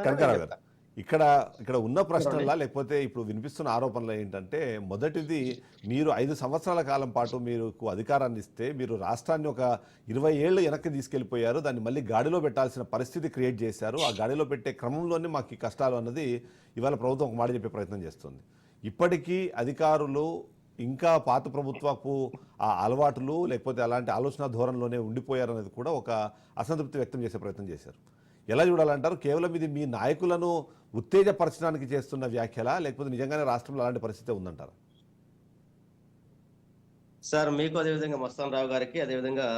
కనకారావు గారు, ఇక్కడ ఇక్కడ ఉన్న ప్రశ్నలా లేకపోతే ఇప్పుడు వినిపిస్తున్న ఆరోపణలు ఏంటంటే, మొదటిది మీరు 5 సంవత్సరాల కాలం పాటు మీరు అధికారాన్ని ఇస్తే మీరు రాష్ట్రాన్ని ఒక 20 ఏళ్ళు వెనక్కి తీసుకెళ్లిపోయారు. దాన్ని మళ్ళీ గాడిలో పెట్టాల్సిన పరిస్థితి క్రియేట్ చేశారు. ఆ గాడిలో పెట్టే క్రమంలోనే మాకు ఈ కష్టాలు అన్నది ఇవాళ ప్రభుత్వం ఒక మాట చెప్పే ప్రయత్నం చేస్తుంది. ఇప్పటికీ అధికారులు ఇంకా పాత ప్రభుత్వపు ఆ అలవాటులు లేకపోతే అలాంటి ఆలోచన ధోరణిలోనే ఉండిపోయారనేది కూడా ఒక అసంతృప్తి వ్యక్తం చేసే ప్రయత్నం చేశారు. ఎలా చూడాలంటారు? కేవలం ఇది మీ నాయకులను ఉత్తేజపరచడానికి చేస్తున్న వ్యాఖ్యలా, లేకపోతే నిజంగానే రాష్ట్రంలో అలాంటి పరిస్థితి ఉందంటారా? సార్, మీకు అదేవిధంగా మస్తాన్ రావు గారికి, అదేవిధంగా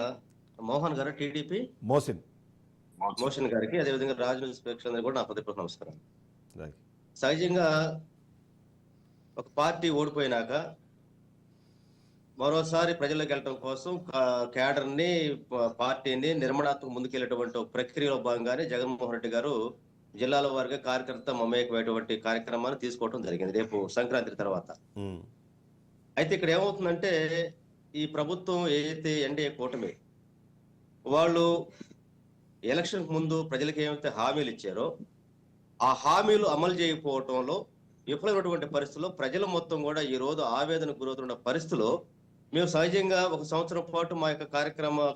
మోహన్ గారు టీడీపీ మోషన్ గారికి, అదేవిధంగా రాజు న్యూస్ ప్రేక్షకులందరికీ కూడా నా హృదయపూర్వక నమస్కారం. సహజంగా ఒక పార్టీ ఓడిపోయినాక మరోసారి ప్రజలకు వెళ్ళడం కోసం క్యాడర్ ని పార్టీని నిర్మాణాత్మక ముందుకెళ్లేటువంటి ప్రక్రియలో భాగంగానే జగన్మోహన్ రెడ్డి గారు జిల్లాల వారిగా కార్యకర్త మమేకమైనటువంటి కార్యక్రమాన్ని తీసుకోవడం జరిగింది రేపు సంక్రాంతి తర్వాత. అయితే ఇక్కడ ఏమవుతుందంటే, ఈ ప్రభుత్వం ఏదైతే ఎన్డీఏ కూటమి వాళ్ళు ఎలక్షన్ ముందు ప్రజలకు ఏమైతే హామీలు ఇచ్చారో ఆ హామీలు అమలు చేయకపోవటంలో విఫలమైనటువంటి పరిస్థితుల్లో ప్రజలు మొత్తం కూడా ఈ రోజు ఆవేదనకు గురవుతున్న పరిస్థితిలో మేము సహజంగా ఒక సంవత్సరం పాటు మా యొక్క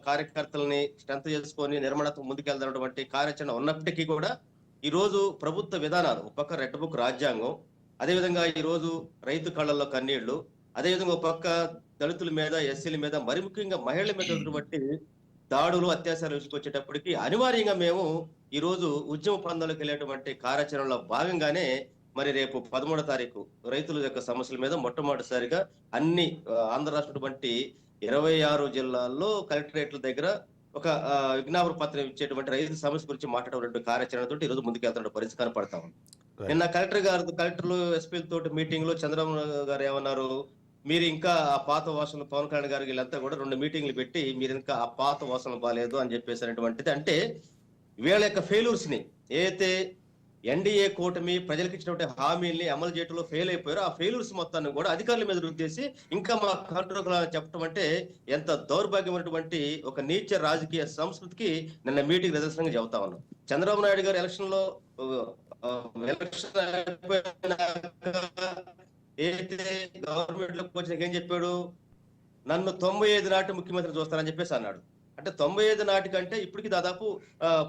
కార్యకర్తలని స్ట్రెంత్ చేసుకొని నిర్మాణాత్మక ముందుకెళ్తున్నటువంటి కార్యాచరణ ఉన్నప్పటికీ కూడా ఈ రోజు ప్రభుత్వ విధానాలు, ఒక పక్క రెడ్ బుక్ రాజ్యాంగం, అదేవిధంగా ఈ రోజు రైతు కళ్ళల్లో కన్నీళ్లు, అదేవిధంగా ఒక పక్క దళితుల మీద, ఎస్సీల మీద, మరి ముఖ్యంగా మహిళల మీద ఉన్నటువంటి దాడులు, అత్యాచారాలు తీసుకొచ్చేటప్పటికి అనివార్యంగా మేము ఈ రోజు ఉద్యమ పందాలకు వెళ్ళేటువంటి కార్యాచరణలో భాగంగానే మరి రేపు 13వ తారీఖు రైతుల యొక్క సమస్యల మీద మొట్టమొదటిసారిగా అన్ని ఆంధ్ర రాష్ట్రం వంటి 26 జిల్లాల్లో కలెక్టరేట్ల దగ్గర ఒక విజ్ఞాపన పత్రం ఇచ్చేటువంటి రైతు సమస్య గురించి మాట్లాడేటువంటి కార్యాచరణతో ఈ రోజు ముందుకెళ్తున్న పరిస్థితి కనపడతా ఉంది. నిన్న కలెక్టర్లు ఎస్పీలతో మీటింగ్ లో చంద్రబాబు గారు ఏమన్నారు, మీరు ఇంకా ఆ పాత వాసనలు, పవన్ కళ్యాణ్ గారు వీళ్ళంతా కూడా 2 మీటింగ్లు పెట్టి మీరు ఇంకా ఆ పాత వాసనలు బాగాలేదు అని చెప్పేసినటువంటిది. అంటే వీళ్ళ యొక్క ఫెయిల్యూర్స్ ని, ఏదైతే ఎన్డీఏ కూటమి ప్రజలకు ఇచ్చినటువంటి హామీల్ని అమలు చేయడంలో ఫెయిల్ అయిపోయారో ఆ ఫెయిల్యూర్స్ మొత్తాన్ని కూడా అధికారుల మీద రుద్దేసి ఇంకా మా కంట్రోల్ చెప్పడం అంటే ఎంత దౌర్భాగ్యమైనటువంటి ఒక నీచ రాజకీయ సంస్కృతికి నిన్న మీటింగ్ నిదర్శనంగా చెబుతా ఉన్నాం. చంద్రబాబు నాయుడు గారు ఎలక్షన్ ఏదైతే గవర్నమెంట్ లోకి వచ్చినాక ఏం చెప్పాడు, నన్ను 95 నాటి ముఖ్యమంత్రి చూస్తానని చెప్పేసి అన్నాడు. అంటే 95 నాటికంటే ఇప్పటికి దాదాపు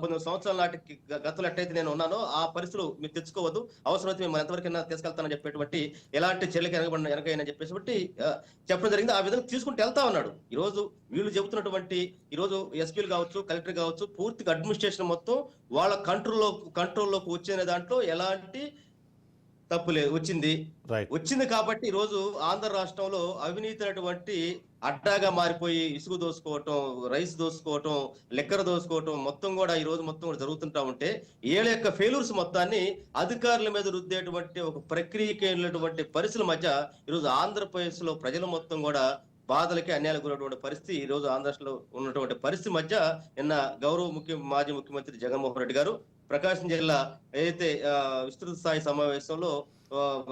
కొన్ని సంవత్సరాల నాటికి గతంలో ఎట్టయితే నేను ఉన్నానో ఆ పరిస్థితులు మీరు తెచ్చుకోవద్దు, అవసరమైతే మేము ఎంతవరకైనా తీసుకెళ్తానని చెప్పేటువంటి ఎలాంటి చెల్లికి వెనకైనా చెప్పేసి చెప్పడం జరిగింది. ఆ విధంగా తీసుకుంటూ వెళ్తా ఉన్నాడు. ఈ రోజు వీళ్ళు చెబుతున్నటువంటి ఈ రోజు ఎస్పీలు కావచ్చు, కలెక్టర్ కావచ్చు, పూర్తిగా అడ్మినిస్ట్రేషన్ మొత్తం వాళ్ళ కంట్రోల్లోకి వచ్చిన దాంట్లో ఎలాంటి తప్పు లేదు, వచ్చింది కాబట్టి ఈ రోజు ఆంధ్ర రాష్ట్రంలో అవినీతి అనేటువంటి అడ్డాగా మారిపోయి ఇసుగు దోసుకోవటం, రైస్ దోసుకోవటం, లెక్కర దోసుకోవటం మొత్తం కూడా ఈ రోజు మొత్తం కూడా జరుగుతుంటా ఉంటే వీళ్ళ యొక్క ఫెయిల్యూర్స్ మొత్తాన్ని అధికారుల మీద రుద్దేటువంటి ఒక ప్రక్రియకి వెళ్ళినటువంటి పరిస్థితుల మధ్య ఈరోజు ఆంధ్రప్రదేశ్ లో ప్రజలు మొత్తం కూడా బాధలకి అన్యాయాలకు గురైనటువంటి పరిస్థితి ఈ రోజు ఆంధ్రలో ఉన్నటువంటి పరిస్థితి మధ్య నిన్న మాజీ ముఖ్యమంత్రి జగన్మోహన్ రెడ్డి గారు ప్రకాశం జిల్లా ఏదైతే విస్తృత స్థాయి సమావేశంలో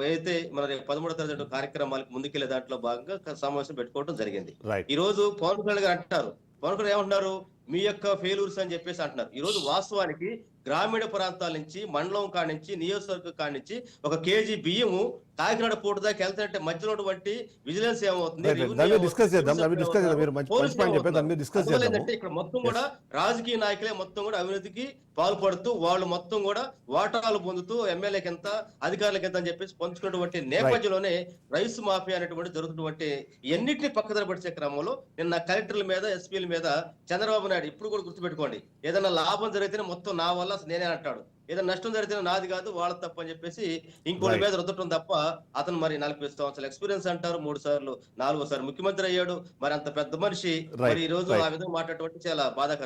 ఏదైతే మన 13వ తరగతి కార్యక్రమాలకు ముందుకెళ్లే దాంట్లో భాగంగా సమావేశం పెట్టుకోవడం జరిగింది. ఈ రోజు పవన్ కళ్యాణ్ గారు అంటారు, పవన్ కళ్యాణ్ ఏమంటున్నారు, మీ యొక్క ఫెయిల్యూర్స్ అని చెప్పేసి అంటున్నారు. ఈ రోజు వాస్తవానికి గ్రామీణ ప్రాంతాల నుంచి, మండలం కానించి, నియోజకవర్గం కానించి ఒక కేజీ బియ్యము కాకినాడ పోటు దాకా వెళ్తారంటే మధ్యలో విజిలెన్స్ ఏమవుతుంది, ఇక్కడ మొత్తం కూడా రాజకీయ నాయకులే మొత్తం కూడా అవినీతికి పాల్పడుతూ వాళ్ళు మొత్తం కూడా వాటాలు పొందుతూ ఎమ్మెల్యేకి ఎంత, అధికారులకు ఎంత అని చెప్పేసి పంచుకున్నటువంటి నేపథ్యంలోనే రైస్ మాఫియా అనేటువంటి జరుగుతున్నటువంటి ఎన్నింటినీ పక్కదర పడిచే క్రమంలో నిన్న కలెక్టర్ల మీద, ఎస్పీల మీద చంద్రబాబు నాయుడు ఇప్పుడు కూడా గుర్తుపెట్టుకోండి, ఏదైనా లాభం జరిగితేనే మొత్తం నా వల్ల నేనే అంటాడు, ఏదైనా నష్టం జరిగితే నాది కాదు వాళ్ళ తప్ప అని చెప్పేసి ఇంకోటి మీద రుద్దటం తప్ప అతను మరి 40 సంవత్సరాల ఎక్స్పీరియన్స్ అంటారు, 3 సార్లు 4వ సారి ముఖ్యమంత్రి అయ్యాడు, మరి అంత పెద్ద మనిషి మరి ఈ రోజు ఆ విధంగా మాట్లాడటం చాలా బాధాకరం.